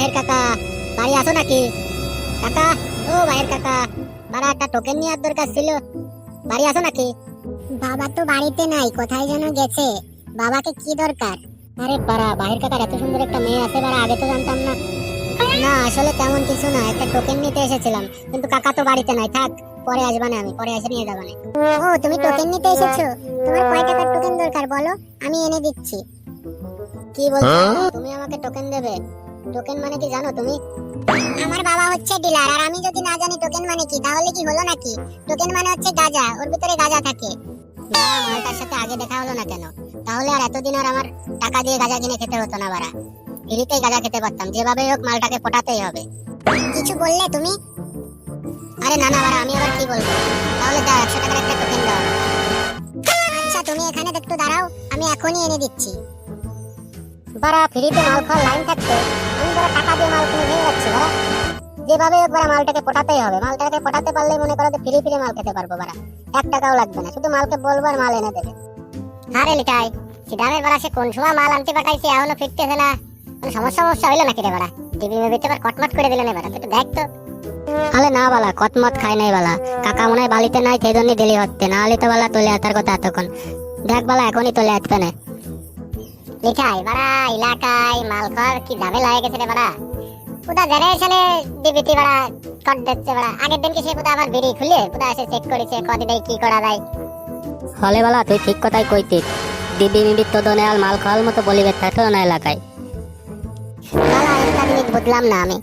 বাহির কাকা, বাড়ি আছো নাকি? কাকা, ও বাহির কাকা, বাড়া একটা টোকেন নেওয়ার দরকার ছিল, বাড়ি আছো নাকি? বাবা তো বাড়িতে নাই, কোথায় যেন গেছে। বাবাকে কি দরকার? আরে বাড়া, বাহির কাকার এত সুন্দর একটা মেয়ে আছে, বাড়া আগে তো জানতাম না। না আসলে তেমন কিছু না, একটা টোকেন নিতে এসেছিলাম, কিন্তু কাকা তো বাড়িতে নাই। থাক, পরে আসবা না, আমি পরে এসে নিয়ে যাবো না। ও তুমি টোকেন নিতে এসেছো? তোমার কয় টাকার টোকেন দরকার বলো, আমি এনে দিচ্ছি। কি বলছো? তুমি আমাকে টোকেন দেবে? টোকেন মানে কি জানো তুমি? আমার বাবা হচ্ছে ডিলার, আর আমি যদি না জানি টোকেন মানে কি, তাহলে কি হলো নাকি? টোকেন মানে হচ্ছে গাঁজা, ওর ভিতরে গাঁজা থাকে। না, মালটার সাথে আগে দেখা হলো না কেন? তাহলে আর এতদিন আর আমার টাকা দিয়ে গাঁজা কিনে খেতে হতো না বাড়া, ফ্রিতেই গাঁজা খেতে পারতাম। যেভাবে হোক মালটাকে পটাতেই হবে। কিছু বললে তুমি? আরে না না বাড়া, আমি আবার কি বলবো? তাহলে দাও, 100 টাকার একটা টোকেন দাও। আচ্ছা তুমি এখানে একটু দাঁড়াও, আমি এখনই এনে দিচ্ছি। বাড়া ফ্রিতে মাল খাওয়ার লাইন থাকতে আমি বাড়া টাকা দিয়ে মাল কিনে নিয়ে যাচ্ছি বাড়া। যেভাবে হোক বাড়া মালটাকে পটাতেই হবে। মালটাকে পটাতে পারলেই মনে করো যে ফ্রি ফ্রি মাল খেতে পারবো বাড়া, 1 টাকাও লাগবে না, শুধু মালকে বলবো আর মাল এনে দেবে। আরে লিটাই, সিদামের বাড়া সে কোন সময় মাল আনতে পাঠাইছে, এখনো ফিরতেছে না। কোনো সমস্যা হইলো নাকি রে বাড়া? টিভি মেবিতে আবার কটমট করে দিলেন বাড়া, তুই দেখ তো। আলে না বালা, কটমট খাই নাই বালা, কাকা মনে হয় বালিতে নাই, সেই জন্যই দেরি হচ্ছে। না হলে তো বালা তোলে আসার কথা এতক্ষণ। দেখ বালা, এখনই তোলে আসবে না। লিখাই বাড়া এলাকায় মাল খাওয়ার কি ঝামেলা হয়ে গেছে রে বাড়া। পুরা জেনারেশনে ডিবিটি বাড়া কট দিচ্ছে বাড়া। আগের দিন কি সে পুরা আমার বিড়ি খুলে পুরা এসে চেক করেছে কদিনে কি করা যায়। হলে বালা, তুই ঠিক কথাই কইতিস। দিবি মিবি তো দনে আর মাল খাওয়ার মতো বলিবে থাকলো না এলাকায়। বালা একটা জিনিস বুঝলাম না আমি,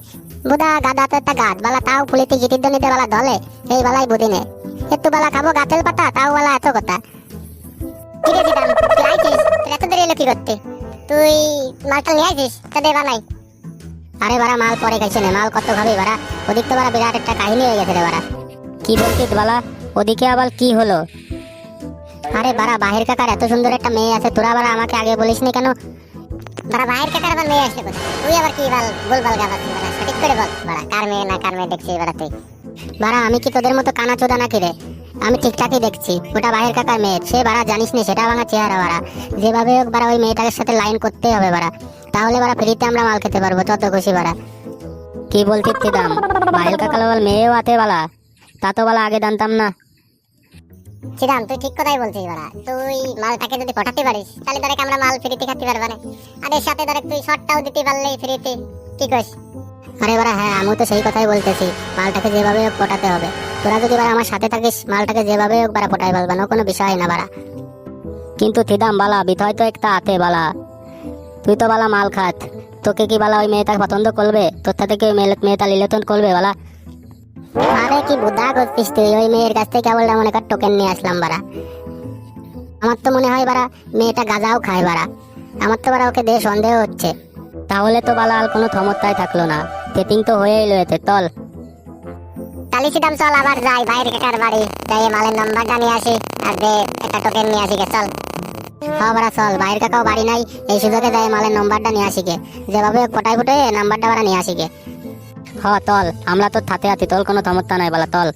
বুদা গাদা তো একটা গাছ বালা, তাও ফুলিতে গিটির দনিতে বালা ধলে, এই বালাই বুদিনে একটু বালা খাবো গাছের পাতা, তাও বালা এত কথা। ঠিক আছে দাম, তুই আইছিস, তোর এত দেরি হলো কি করতে? তুই মালটা নিয়ে আইছিস তা দে বানাই। আরে বাড়া মাল পরে খাইছে না, মাল কত খাবি বাড়া? ওদিক তো বাড়া বিরাট একটা কাহিনী হয়ে গেছে রে বাড়া। কি বলতিস বালা? ওদিকে আবার কি হলো? আরে বাড়া বাহির কাকার এত সুন্দর একটা মেয়ে আছে, তোরা বাড়া আমাকে আগে বলিসনি কেন? বাড়া বাহির কাকার আবার মেয়ে আসলে কোথায়? তুই আবার কি বলবাল গাবাচ্ছিস বাড়া, সঠিক করে বল বাড়া, কার মেয়ে না কার মেয়ে দেখছিস বাড়া তুই? বাড়া আমি কি তোদের মতো কানা চোদা নাকি রে? আমি ঠিকঠাকই দেখছি, ওটা বাহির কাকার মেয়ে। সে বাড়া জানিস নি, সেটা ভাঙা চেহারা বাড়া। যেভাবে হোক বাড়া ওই মেয়েটার সাথে লাইন করতেই হবে বাড়া, তাহলে বাড়া ফ্রিতে আমরা মাল খেতে পারবো যত খুশি বাড়া। কি বলতিস দাম? বাহিল কাকাল বল মেয়েও আতে বালা, তা তো বালা আগে জানতাম না। চিরাম তুই ঠিক কথাই বলছিস বাড়া। তুই মালটাকে যদি পটাতে পারিস তাহলে ধরে আমরা মাল ফ্রিতে খেতে পারবো না, আর এর সাথে ধরে তুই শর্টটাও দিতে পারলেই ফ্রিতে। কি কইস? আরে বাড়া হ্যাঁ, আমি তো সেই কথাই বলতেছি, মালটাকে যেভাবে হোক পটাতে হবে। তোরা যদি বাড়া আমার সাথে থাকিস, মালটাকে যেভাবে হোক বাড়া পটাই ফেলবা, না কোনো বিষয় না বাড়া। কিন্তু থিদাম বালা, বিথয় তো একটা আতে বালা। তুই তো বালা মাল খাত, তোকে কি বালা ওই মেয়েটা পছন্দ করবে? তোর সাথে কি ওই মেয়েটা লিলেতন করবে বালা? আরে কি বুদ্ধা করছিস তুই? ওই মেয়ের কাছ থেকে কেবল মনে কর টোকেন নিয়ে আসলাম বাড়া। আমার তো মনে হয় বাড়া মেয়েটা গাঁজাও খায় বাড়া। আমার তো বাড়া ওকে দিয়ে সন্দেহ হচ্ছে। তাহলে তো বালা আর কোনো ক্ষমতাই থাকলো না, তেতিং তো হয়েই লয়েছে। চল তালি সিদাম, চল আবার যাই বাইরে কাকার বাড়ি, যাই মালের নাম্বারটা নিয়ে আসি, আর দে একটা টোকেন নিয়ে আসি গে, চল। হ্যাঁ বাড়া চল, বাইরের কাকাও বাড়ি নাই, এই সুযোগে যাই মালের নাম্বারটা নিয়ে আসি গে। যেভাবে ফটাই ফুটে নাম্বারটা বাড়া নিয়ে আসি গে। হ তল, আমরা তো থাতে আছি, তোর কোনো ক্ষমতা নাই বালা, তল।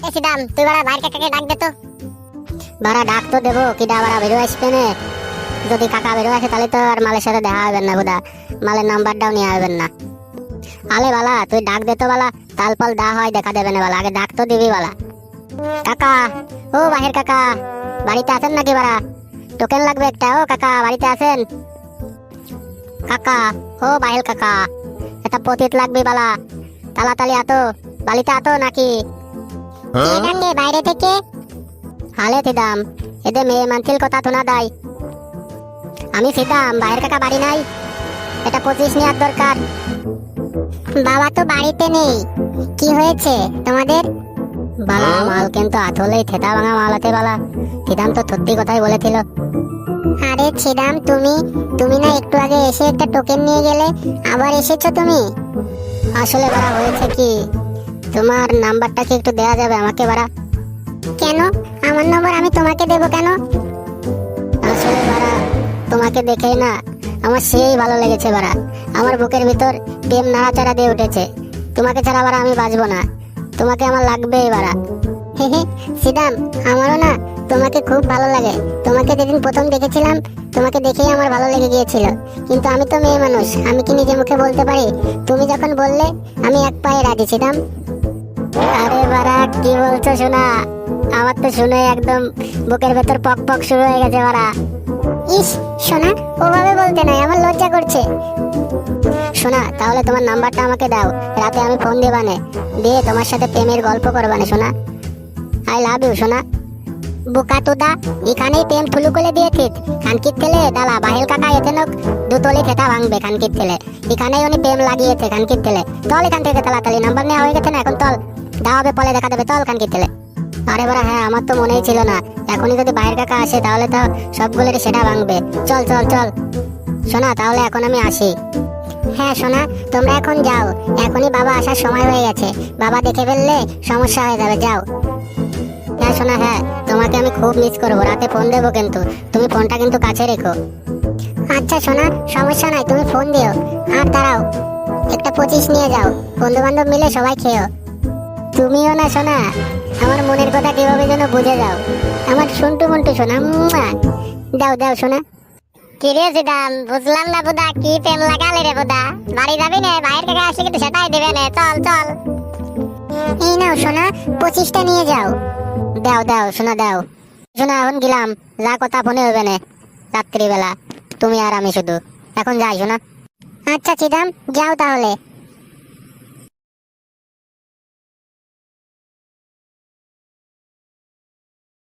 এ সিদাম, তুই বাড়া বাইরের কাকাকে ডাক দে তো। বাড়া ডাক তো দেবো, কিডা বাড়া বেরো আসবে না। যদি কাকা বেরো আসে তাহলে তো আর মালের সাথে দেখা হবেন না বুদা, মালের নাম্বারটাও নিয়ে আসবেন না। আলে বালা তুই ডাক দে তো বালা, তালপাল দা হয় দেখা দেবে না বালা, আগে ডাক তো দিবি বালা। কাকা, ও বাহির কাকা, বাড়িতে আছেন নাকি বাড়া? টোকেন লাগবে একটা, ও কাকা বাড়িতে আছেন? কাকা, ও বাহির কাকা, এটা পতিত লাগবে বালা, তাড়াতাড়ি আতো, বাড়িতে আতো নাকি? ডাকে বাইরে থেকে? হালে থিদাম, এদের মেয়ে মানছিল কথা শোনা দাই। আমি সিদাম, বাহির কাকা বাড়ি নাই, এটা 25 নেওয়ার দরকার। বাবা তো বাড়িতে নেই, কি হয়েছে তোমাদের? বালা মাল কিন্তু আথলেই থেতা ভাঙা মাল আছে বালা, ছিদাম তো সত্যি কথাই বলেছিল। আরে ছিদাম, তুমি না একটু আগে এসে একটা টোকেন নিয়ে গেলে, আবার এসেছো তুমি? আসলে বাড়া হয়েছে কি, তোমার নাম্বারটা কি একটু দেয়া যাবে আমাকে বাড়া? কেন আমার নাম্বার আমি তোমাকে দেবো কেন? আসলে বাড়া তোমাকে দেখেই না আমার সেই ভালো লেগেছে বাড়া, আমার বুকের ভিতর প্রেম নাড়াচাড়া দিয়ে উঠেছে। তোমাকে ছাড়া বাড়া আমি বাঁচবো না, তোমাকে আমার লাগবেই বাড়া। হে হে সিদাম, আমারও না তোমাকে খুব ভালো লাগে। তোমাকে যেদিন প্রথম দেখেছিলাম তোমাকে দেখেই আমার ভালো লেগে গিয়েছিল। কিন্তু আমি তো মেয়ে মানুষ, আমি কি নিজে মুখে বলতে পারি? তুমি যখন বললে আমি এক পায়ে রাজি ছিলাম। আরে বাড়া কি বলছো শোনা? আমার তো শুনে একদম বুকের ভেতর পক পক শুরু হয়ে গেছে বাড়া। ইস শোনা, ওভাবে বলতে নাই, আমার লজ্জা করছে। শোনা তাহলে তোমার নাম্বারটা আমাকে দাও, রাতে আমি ফোন দেবানে, দিয়ে তোমার সাথে প্রেমের গল্প করবানে শোনা। আই লাভ ইউ শোনা। বুকা তোদা এখানেই প্রেম থুলু করে দিয়েছিস খানকির ছেলে দালা বাহেল কাকা এতেনক দুতলি খেতা ভাঙবে খানকির ছেলে। এখানেই উনি প্রেম লাগিয়েছে খানকির ছেলে। চল এখান থেকে তাড়াতাড়ি, নাম্বার নেওয়া হয়ে গেছে না, এখন চল, দেওয়া হবে পরে দেখা দেবে, চল খানকির ছেলে। আরে বাড়া হ্যাঁ, আমার তো মনেই ছিল না, এখনই যদি বাহের কাকা আসে তাহলে তো সবগুলোরই সেটা ভাঙবে। চল চল চল শোনা, তাহলে এখন আমি আসি। হ্যাঁ সোনা, তোমরা এখন যাও, এখনই বাবা আসার সময় হয়ে গেছে, বাবা দেখে ফেললে সমস্যা হয়ে যাবে, যাও। হ্যাঁ সোনা হ্যাঁ, তোমাকে আমি খুব মিস করবো, রাতে ফোন দেবো কিন্তু তুমি ফোনটা কিন্তু কাছে রেখো। আচ্ছা সোনা, সমস্যা নাই, তুমি ফোন দিও। আর দাঁড়াও, একটা 25 নিয়ে যাও, বন্ধু বান্ধব মিলে সবাই খেও। তুমিও না সোনা, আমার মনের কথা কিভাবে যেন বুঝে যাও, আমার শুনটু মন্টু সোনা। দাও দাও সোনা। কিরে সিদাম, বুঝলাম না বুদা, কি প্রেম লাগালে রে বুদা? বাড়ি যাবি না? বাইরে থেকে আসলে কিন্তু সেটাই দেবে না, চল চল। এই নাও সোনা, 25টা নিয়ে যাও। দাও দাও সোনা দাও। সোনা এখন গেলাম, যা কথা ফোনে হবে না, রাত্রিবেলা তুমি আর আমি শুধু, এখন যাই সোনা। আচ্ছা চিদাম, যাও তাহলে।